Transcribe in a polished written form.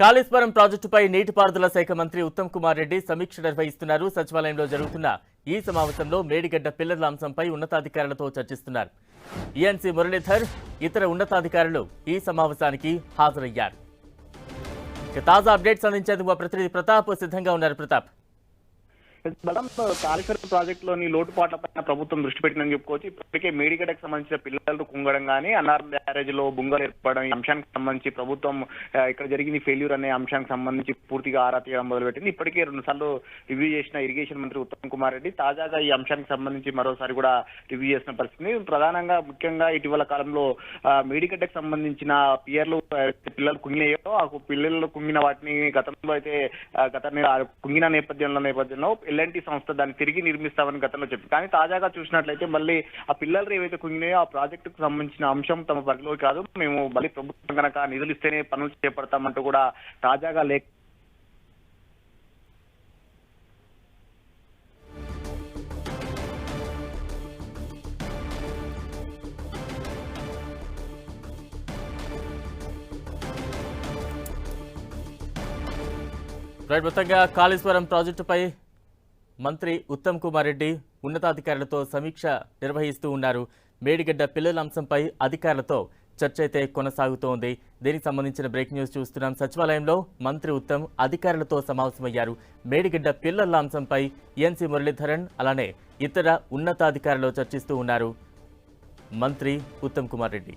కాళేశ్వరం ప్రాజెక్టుపై నీటిపారుదల శాఖ మంత్రి ఉత్తమ్ కుమార్ రెడ్డి సమీక్ష నిర్వహిస్తున్నారు. సచివాలయంలో జరుగుతున్న ఈ సమావేశంలో మేడిగడ్డ పిల్లర్ల అంశంపై ఉన్నతాధికారులతో చర్చిస్తున్నారు. ఈఎన్సీ మురళీధర్, ఇతర ఉన్నతాధికారులు ఈ సమావేశానికి హాజరయ్యారు. తాజా అప్డేట్స్ అందించేందుకు మా ప్రతినిధి ప్రతాప్ సిద్ధంగా ఉన్నారు. ప్రతాప్, కాళేశ్వరం ప్రాజెక్టులోని లోటుపాట్లపైన ప్రభుత్వం దృష్టి పెట్టిందని చెప్పుకోవచ్చు. ఇప్పటికే మేడిగడ్డకు సంబంధించిన పిల్లలు కుంగడం కానీ అన్నారం బ్యారేజ్ లో బుంగలు ఏర్పడడం ఈ అంశానికి సంబంధించి ప్రభుత్వం ఇక్కడ జరిగింది ఫెయిల్యూర్ అనే అంశానికి సంబంధించి పూర్తిగా ఆరా తీయడం మొదలుపెట్టింది. ఇప్పటికే 2 సార్లు రివ్యూ చేసిన ఇరిగేషన్ మంత్రి ఉత్తమ్ కుమార్ రెడ్డి తాజాగా ఈ అంశానికి సంబంధించి మరోసారి కూడా రివ్యూ చేసిన పరిస్థితి. ప్రధానంగా ముఖ్యంగా ఇటీవల కాలంలో మేడిగడ్డకు సంబంధించిన పిల్లలు కుంగినాయో ఆ పిల్లలు కుంగిన వాటిని గతంలో అయితే కుంగిన నేపథ్యంలో ఎల్ఎన్టీ సంస్థ దాన్ని తిరిగి నిర్మిస్తామని గతంలో చెప్పి, కానీ తాజాగా చూసినట్లయితే మళ్ళీ ఆ పిల్లలు ఏవైతే కుంగినాయో ఆ ప్రాజెక్టుకు సంబంధించిన అంశం తమ పరిధిలో కాదు, మేము మళ్ళీ ప్రభుత్వం కనుక నిధులు ఇస్తేనే పనులు చేపడతామంటూ కూడా తాజాగా మొత్తంగా కాళేశ్వరం ప్రాజెక్టుపై మంత్రి ఉత్తమ్ కుమార్ రెడ్డి ఉన్నతాధికారులతో సమీక్ష నిర్వహిస్తూ ఉన్నారు. మేడిగడ్డ పిల్లల అంశంపై అధికారులతో చర్చ అయితే కొనసాగుతోంది. దీనికి సంబంధించిన బ్రేకింగ్ న్యూస్ చూస్తున్నాం. సచివాలయంలో మంత్రి ఉత్తమ్ అధికారులతో సమావేశమయ్యారు. మేడిగడ్డ పిల్లల అంశంపై ఈఎన్సీ మురళీధరన్ అలానే ఇతర ఉన్నతాధికారులు చర్చిస్తూ ఉన్నారు మంత్రి ఉత్తమ్ కుమార్ రెడ్డి.